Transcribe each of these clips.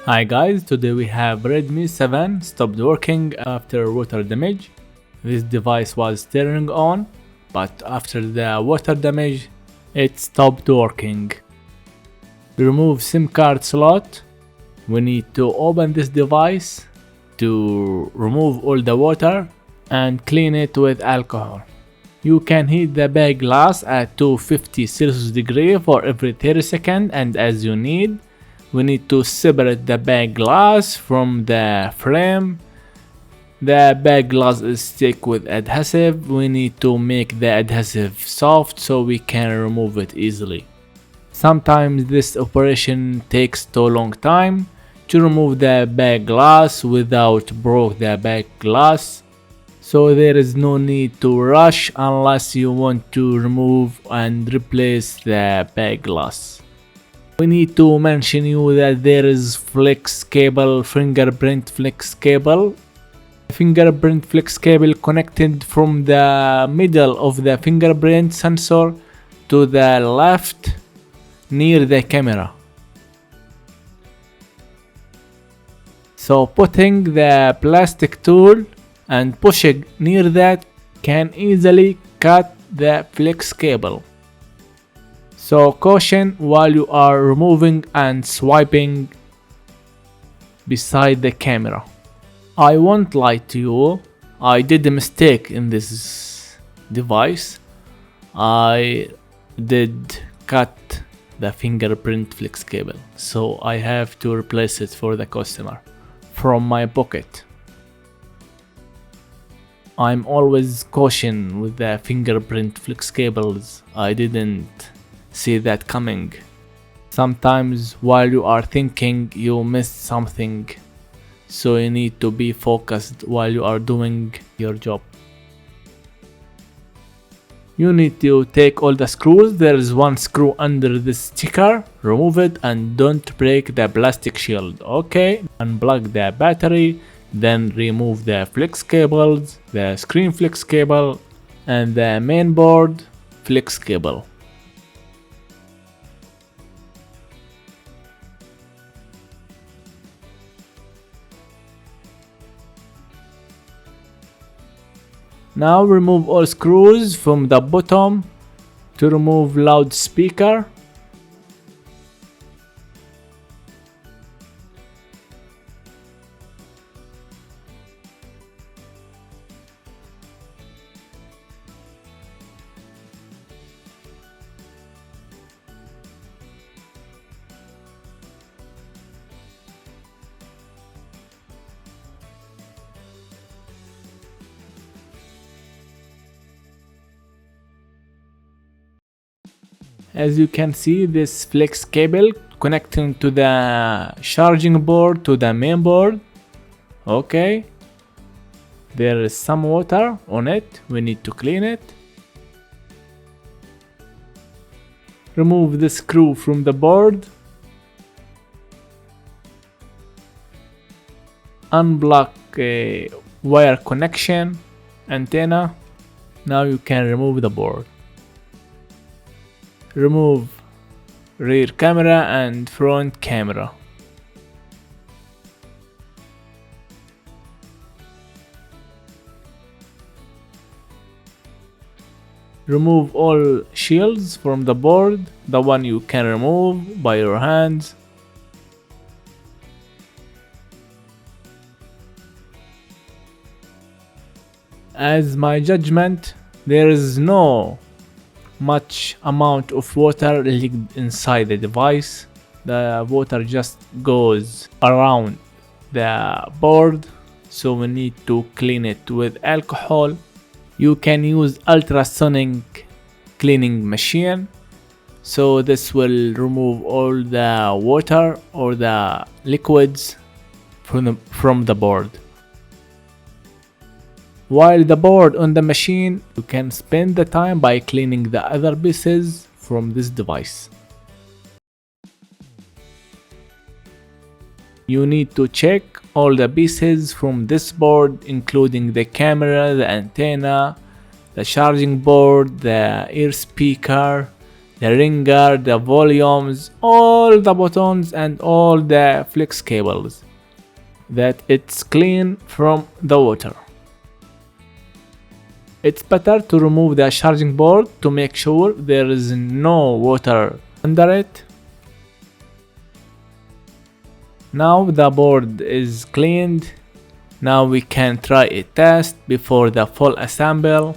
Hi guys, today we have Redmi 7 stopped working after water damage. This device was turning on, but after the water damage, it stopped working. Remove SIM card slot. We need to open this device to remove all the water and clean it with alcohol. You can heat the back glass at 250 Celsius degree for every 30 seconds, and as you need. We need to separate the back glass from the frame. The back glass is stick with adhesive. We need to make the adhesive soft so we can remove it easily. Sometimes this operation takes too long time to remove the back glass without break the back glass. So there is no need to rush unless you want to remove and replace the back glass. We need to mention you that there is flex cable, fingerprint flex cable. Fingerprint flex cable connected from the middle of the fingerprint sensor to the left near the camera. So putting the plastic tool and pushing near that can easily cut the flex cable. So caution while you are removing and swiping beside the camera. I won't lie to you, I did a mistake in this device. I did cut the fingerprint flex cable, so I have to replace it for the customer from my pocket. I'm always caution with the fingerprint flex cables. I didn't see that coming. Sometimes while you are thinking you missed something, so you need to be focused while you are doing your job. You need to take all the screws. There is one screw under this sticker. Remove it and don't break the plastic shield. Okay, unplug the battery, then remove the flex cables, the screen flex cable and the main board flex cable. Now remove all screws from the bottom to remove loudspeaker. As you can see, this flex cable connecting to the charging board to the main board. Okay, there is some water on it, we need to clean it. Remove the screw from the board. Unblock a wire connection, antenna. Now you can remove the board. Remove rear camera and front camera. Remove all shields from the board, the one you can remove by your hands. As my judgment, there is no much amount of water leaked inside the device. The water just goes around the board, so we need to clean it with alcohol. You can use ultrasonic cleaning machine, so this will remove all the water or the liquids from the board. While the board on the machine, you can spend the time by cleaning the other pieces from this device. You need to check all the pieces from this board, including the camera, the antenna, the charging board, the ear speaker, the ringer, the volumes, all the buttons and all the flex cables, that it's clean from the water. It's better to remove the charging board to make sure there is no water under it. Now the board is cleaned. Now we can try a test before the full assemble.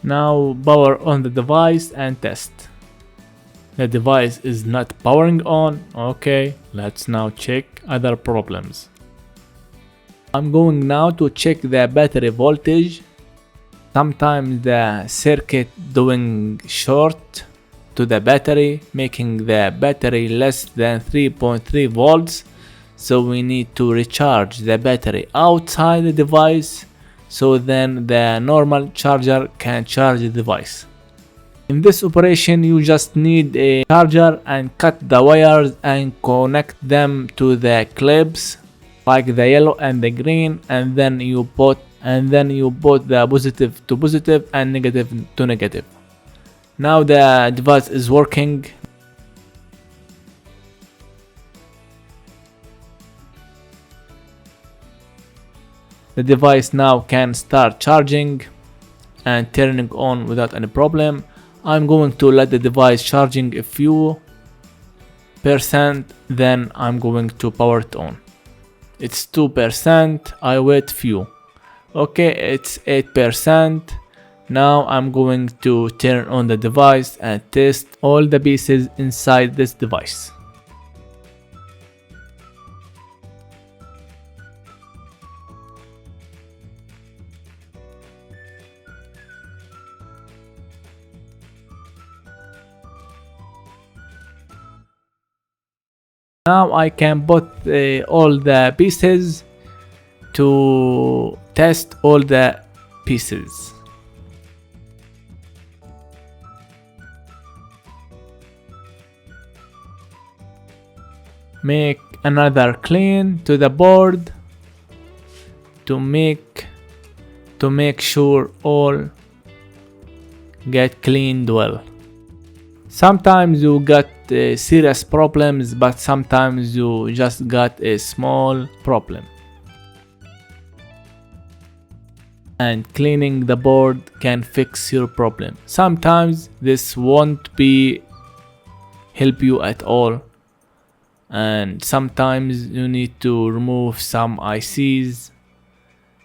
Now power on the device and test. The device is not powering on. Okay, let's now check other problems. I'm going now to check the battery voltage. Sometimes the circuit doing short to the battery, making the battery less than 3.3 volts. So we need to recharge the battery outside the device, so then the normal charger can charge the device. In this operation you just need a charger and cut the wires and connect them to the clips like the yellow and the green, and then you put the positive to positive and negative to negative. Now the device is working. The device now can start charging and turning on without any problem. I'm going to let the device charging a few percent, then I'm going to power it on. It's 2%, I wait few. Okay, it's 8%. Now I'm going to turn on the device and test all the pieces inside this device. Now I can put all the pieces to test all the pieces. Make another clean to the board to make sure all get cleaned well. Sometimes you got serious problems, but sometimes you just got a small problem. And cleaning the board can fix your problem. Sometimes this won't be help you at all, and sometimes you need to remove some ICs,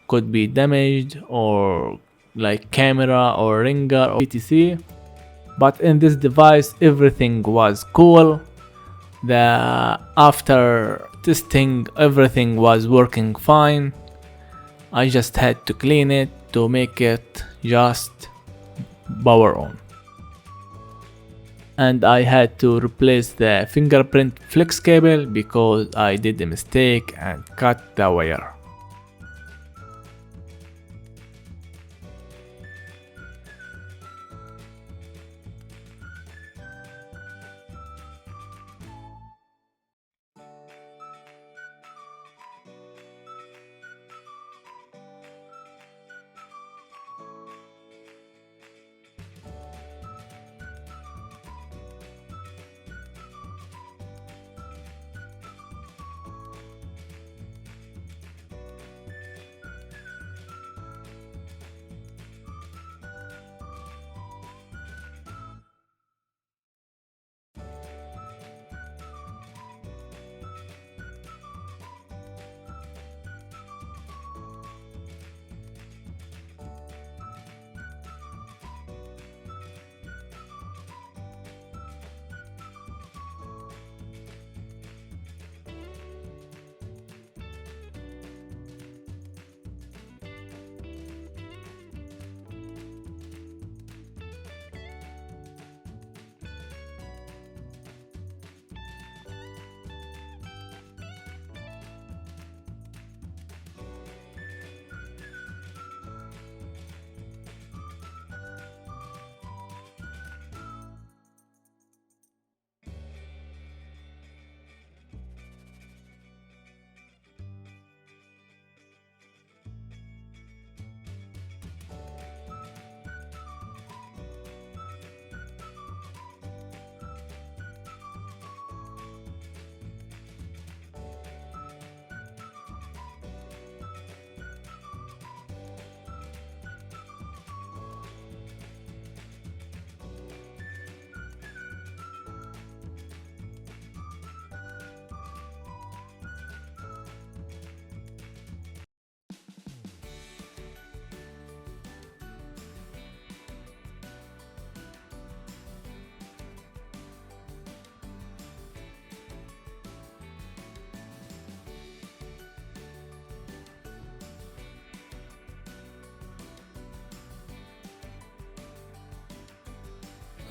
could be damaged, or like camera or ringer or etc. But in this device everything was cool. After testing everything was working fine. I just had to clean it to make it just power on. And I had to replace the fingerprint flex cable because I did a mistake and cut the wire.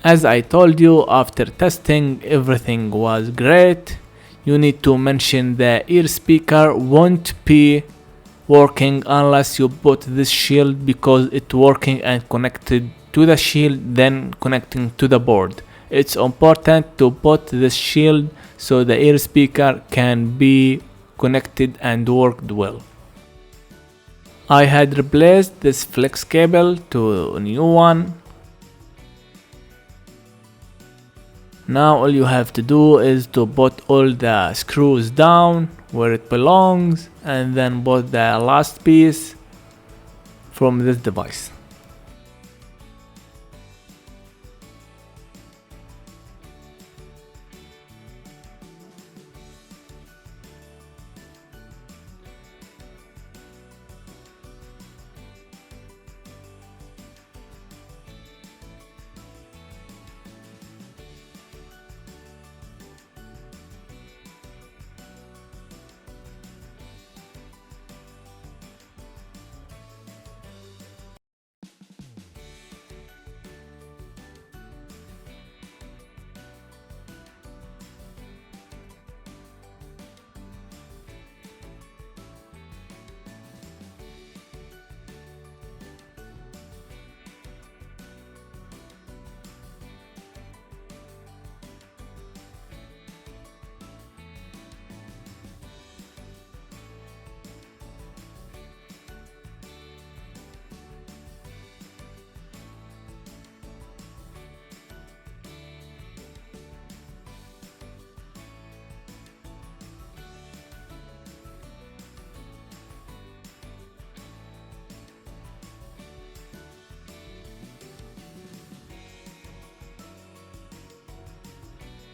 As I told you, after testing everything was great. You need to mention the ear speaker won't be working unless you put this shield, because it's working and connected to the shield, then connecting to the board. It's important to put this shield so the ear speaker can be connected and worked well. I had replaced this flex cable to a new one. Now all you have to do is to put all the screws down where it belongs and then put the last piece from this device.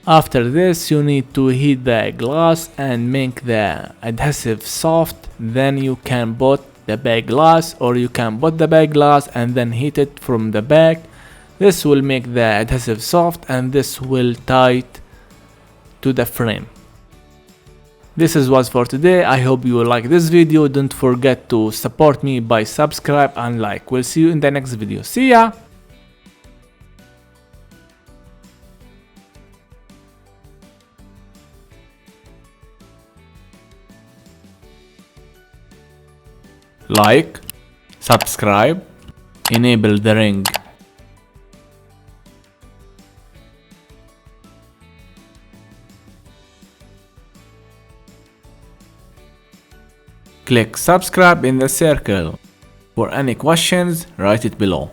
After this, you need to heat the glass and make the adhesive soft. Then you can put the back glass, or you can put the back glass and then heat it from the back. This will make the adhesive soft and this will tight to the frame. This is was for today. I hope you like this video. Don't forget to support me by subscribe and like. We'll see you in the next video. See ya! Like, subscribe, enable the ring. Click subscribe in the circle. For any questions, write it below.